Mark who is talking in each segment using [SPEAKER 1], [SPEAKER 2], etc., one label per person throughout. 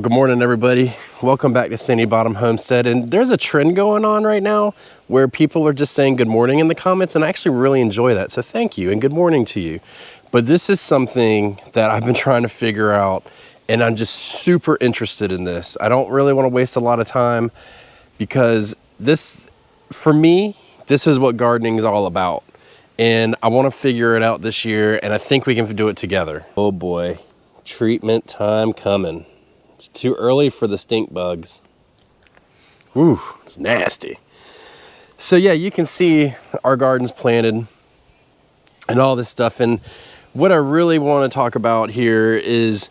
[SPEAKER 1] Good morning, everybody. Welcome back to Sandy Bottom Homestead. And there's a trend going on right now where people are just saying good morning in the comments, and I actually really enjoy that. So thank you and good morning to you. But this is something that I've been trying to figure out, and I'm just super interested in this. I don't really want to waste a lot of time because this, for me, this is what gardening is all about. And I want to figure it out this year, and I think we can do it together. Oh boy, treatment time coming. It's too early for the stink bugs. Whew, it's nasty. So yeah, you can see our garden's planted and all this stuff. And what I really want to talk about here is,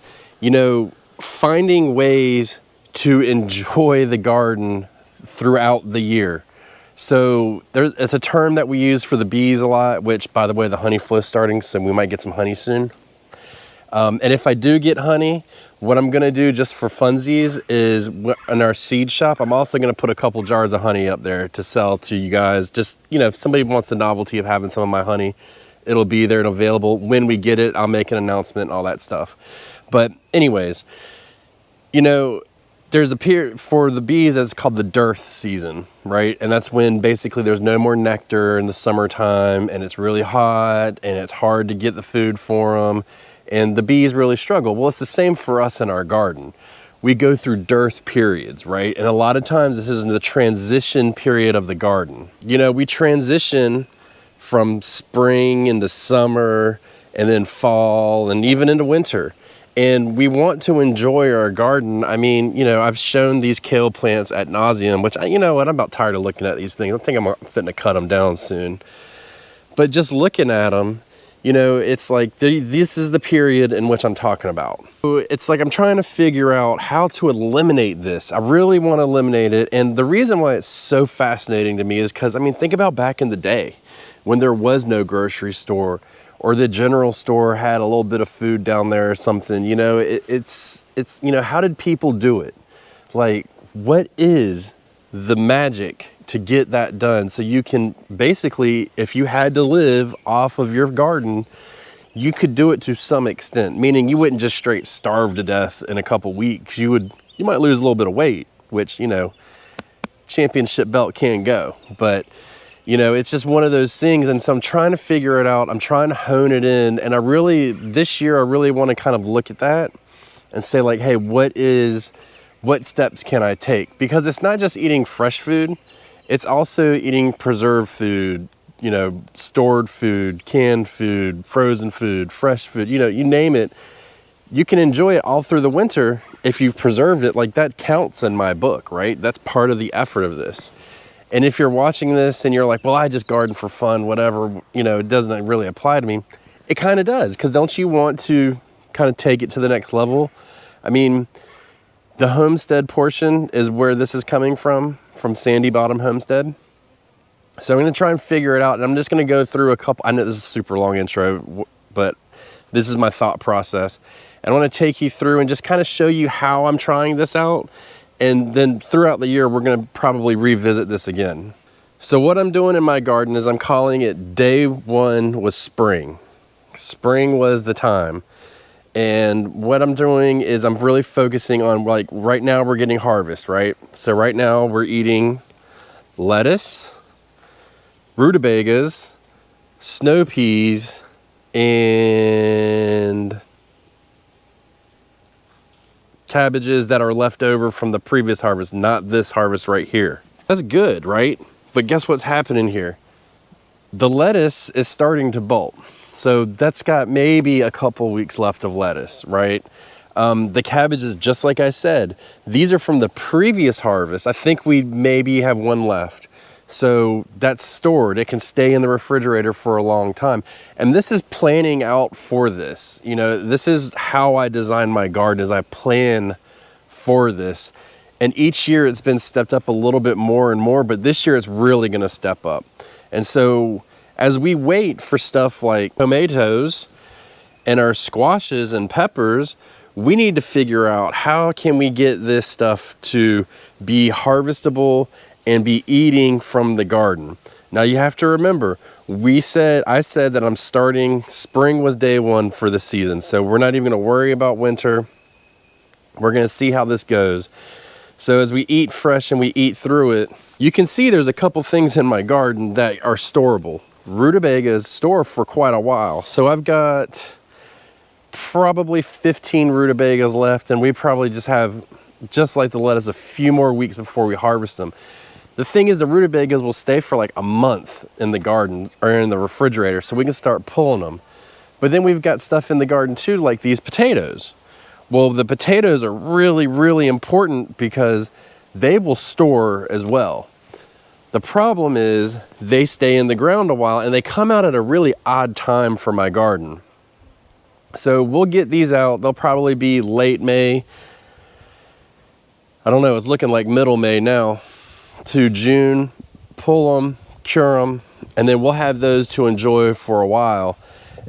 [SPEAKER 1] finding ways to enjoy the garden throughout the year. So it's a term that we use for the bees a lot, which, by the way, the honey flow is starting, so we might get some honey soon. And if I do get honey, what I'm going to do just for funsies is in our seed shop, I'm also going to put a couple jars of honey up there to sell to you guys. Just, if somebody wants the novelty of having some of my honey, it'll be there and available. When we get it, I'll make an announcement and all that stuff. But anyways, there's a period for the bees that's called the dearth season, right? And that's when basically there's no more nectar in the summertime, and it's really hot and it's hard to get the food for them. And the bees really struggle. Well, it's the same for us in our garden. We go through dearth periods, right? And a lot of times this is the transition period of the garden. We transition from spring into summer and then fall and even into winter. And we want to enjoy our garden. I mean, I've shown these kale plants ad nauseum, which, I'm about tired of looking at these things. I think I'm fitting to cut them down soon. But just looking at them, it's like this is the period in which I'm talking about. So it's like I'm trying to figure out how to eliminate this. I really want to eliminate it. And the reason why it's so fascinating to me is because, think about back in the day when there was no grocery store, or the general store had a little bit of food down there or something. It's how did people do it? Like, what is the magic to get that done? So you can basically, if you had to live off of your garden, you could do it to some extent, meaning you wouldn't just straight starve to death in a couple weeks. You might lose a little bit of weight, which, championship belt can go, but it's just one of those things. And so I'm trying to figure it out. I'm trying to hone it in. And this year, I really want to kind of look at that and say, like, hey, what steps can I take? Because it's not just eating fresh food. It's also eating preserved food, stored food, canned food, frozen food, fresh food, you name it. You can enjoy it all through the winter if you've preserved it. Like, that counts in my book, right? That's part of the effort of this. And if you're watching this and you're like, well, I just garden for fun, whatever, it doesn't really apply to me. It kind of does, because don't you want to kind of take it to the next level? The homestead portion is where this is coming from Sandy Bottom Homestead. So I'm going to try and figure it out, and I'm just going to go through a couple. I know this is a super long intro, but this is my thought process. And I want to take you through and just kind of show you how I'm trying this out. And then throughout the year, we're going to probably revisit this again. So what I'm doing in my garden is I'm calling it day one was spring. Spring was the time. And what I'm doing is I'm really focusing on, like, right now we're getting harvest, right? So right now we're eating lettuce, rutabagas, snow peas, and cabbages that are left over from the previous harvest, not this harvest right here. That's good, right? But guess what's happening here? The lettuce is starting to bolt. So that's got maybe a couple weeks left of lettuce, right? The cabbages, just like I said, these are from the previous harvest. I think we maybe have one left. So that's stored. It can stay in the refrigerator for a long time. And this is planning out for this. This is how I design my garden, is I plan for this. And each year it's been stepped up a little bit more and more, but this year it's really going to step up. And so as we wait for stuff like tomatoes and our squashes and peppers, we need to figure out how can we get this stuff to be harvestable and be eating from the garden. Now you have to remember, I said that I'm starting, spring was day one for the season. So we're not even gonna worry about winter. We're gonna see how this goes. So as we eat fresh and we eat through it, you can see there's a couple things in my garden that are storable. Rutabagas store for quite a while. So I've got probably 15 rutabagas left, and we probably just have, just like the lettuce, a few more weeks before we harvest them. The thing is, the rutabagas will stay for like a month in the garden or in the refrigerator, so we can start pulling them. But then we've got stuff in the garden too, like these potatoes. Well, the potatoes are really, really important because they will store as well. The problem is they stay in the ground a while and they come out at a really odd time for my garden. So we'll get these out. They'll probably be late May. I don't know, it's looking like middle May now to June. Pull them, cure them, and then we'll have those to enjoy for a while.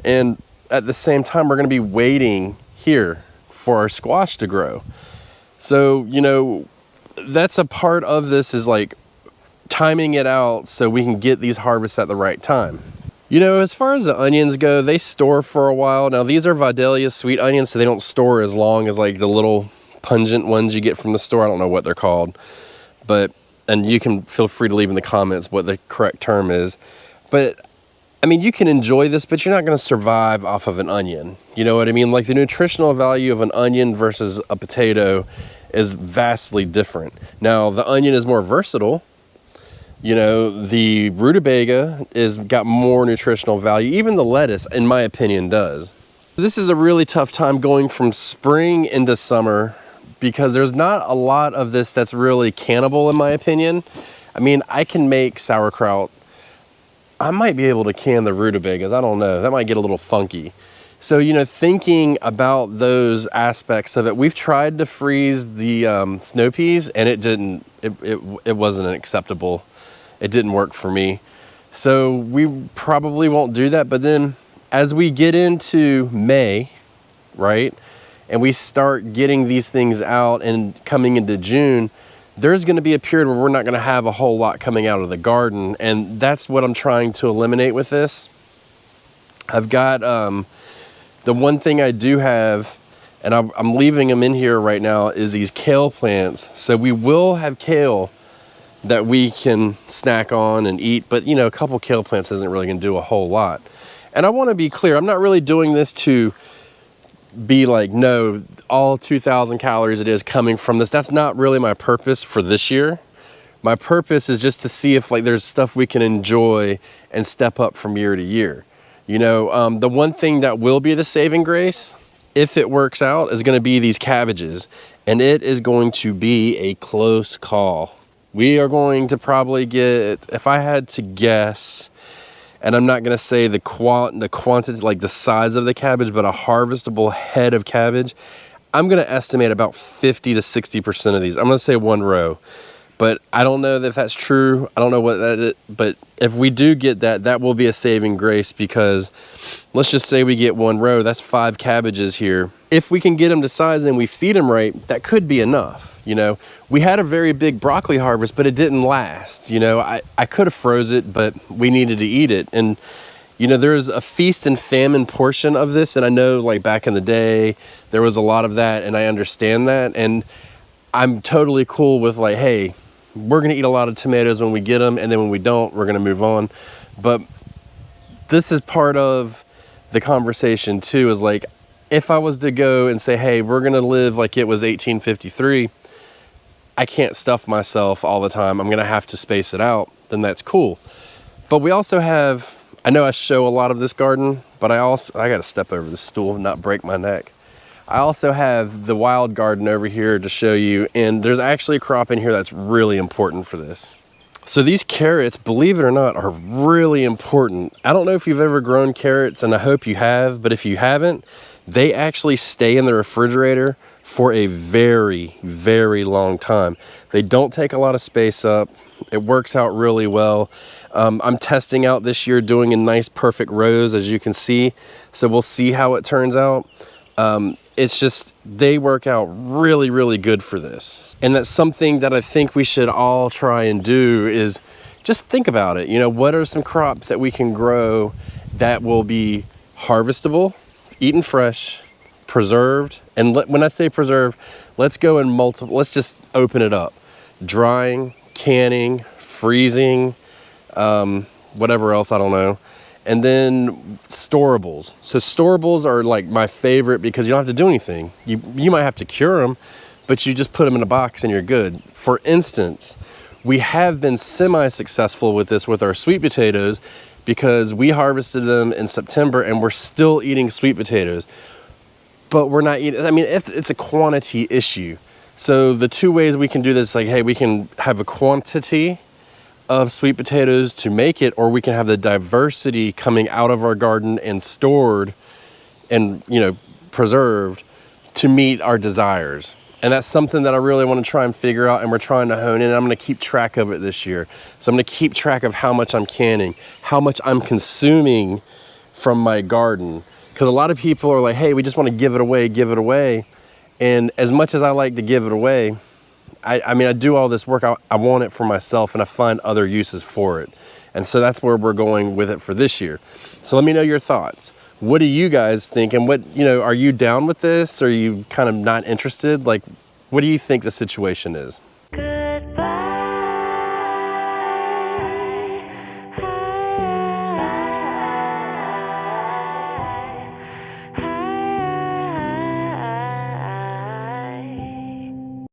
[SPEAKER 1] And at the same time, we're gonna be waiting here for our squash to grow. So, you know, that's a part of this, is like timing it out so we can get these harvests at the right time. You know, as far as the onions go, they store for a while. Now these are Vidalia sweet onions, so they don't store as long as like the little pungent ones you get from the store. I don't know what they're called, but, and you can feel free to leave in the comments what the correct term is. But I mean, you can enjoy this, but you're not going to survive off of an onion. You know what I mean? Like the nutritional value of an onion versus a potato is vastly different. Now, the onion is more versatile. You know, the rutabaga is got more nutritional value. Even the lettuce, in my opinion, does. This is a really tough time going from spring into summer because there's not a lot of this that's really cannibal, in my opinion. I mean, I can make sauerkraut. I might be able to can the rutabagas. I don't know. That might get a little funky. So, you know, thinking about those aspects of it, we've tried to freeze the snow peas, and it wasn't acceptable. It didn't work for me. So we probably won't do that. But then as we get into May, right, and we start getting these things out and coming into June, there's going to be a period where we're not going to have a whole lot coming out of the garden, and that's what I'm trying to eliminate with this. I've got the one thing I do have, and I'm leaving them in here right now, is these kale plants. So we will have kale that we can snack on and eat, but you know, a couple kale plants isn't really going to do a whole lot. And I want to be clear, I'm not really doing this to be like, no, all 2,000 calories it is coming from this. That's not really my purpose for this year. My purpose is just to see if like there's stuff we can enjoy and step up from year to year. You know, the one thing that will be the saving grace, if it works out, is going to be these cabbages, and it is going to be a close call. We are going to probably get, if I had to guess, and I'm not going to say the quantity, like the size of the cabbage, but a harvestable head of cabbage, I'm going to estimate about 50 to 60% of these. I'm going to say one row, but I don't know if that's true. I don't know what that is, but if we do get that, that will be a saving grace, because let's just say we get one row, that's 5 cabbages here. If we can get them to size and we feed them right, that could be enough. You know, we had a very big broccoli harvest, but it didn't last. You know, I could have froze it, but we needed to eat it. And, you know, there's a feast and famine portion of this. And I know like back in the day, there was a lot of that, and I understand that. And I'm totally cool with like, hey, we're going to eat a lot of tomatoes when we get them. And then when we don't, we're going to move on. But this is part of the conversation too, is like, if I was to go and say, hey, we're going to live like it was 1853, I can't stuff myself all the time. I'm going to have to space it out. Then that's cool. But we also have, I know I show a lot of this garden, but I got to step over the stool and not break my neck. I also have the wild garden over here to show you. And there's actually a crop in here that's really important for this. So these carrots, believe it or not, are really important. I don't know if you've ever grown carrots, and I hope you have, but if you haven't, they actually stay in the refrigerator for a very, very long time. They don't take a lot of space up. It works out really well. I'm testing out this year doing a nice perfect rows, as you can see. So we'll see how it turns out. It's just, they work out really, really good for this. And that's something that I think we should all try and do, is just think about it. You know, what are some crops that we can grow that will be harvestable, eaten fresh, preserved. And when I say preserved, let's go in multiple, let's just open it up. Drying, canning, freezing, whatever else, I don't know. And then storables. So storables are like my favorite because you don't have to do anything. You might have to cure them, but you just put them in a box and you're good. For instance, we have been semi-successful with this with our sweet potatoes because we harvested them in September and we're still eating sweet potatoes. But we're not eating, I mean, it's a quantity issue. So the two ways we can do this, like, hey, we can have a quantity of sweet potatoes to make it, or we can have the diversity coming out of our garden and stored and, you know, preserved to meet our desires. And that's something that I really want to try and figure out, and we're trying to hone in. I'm going to keep track of it this year. So I'm going to keep track of how much I'm canning, how much I'm consuming from my garden. Because a lot of people are like, hey, we just want to give it away, give it away. And as much as I like to give it away, I mean, I do all this work, I want it for myself, and I find other uses for it. And so that's where we're going with it for this year. So let me know your thoughts. What do you guys think? And what, you know, are you down with this? Are you kind of not interested? Like, what do you think the situation is?
[SPEAKER 2] Goodbye.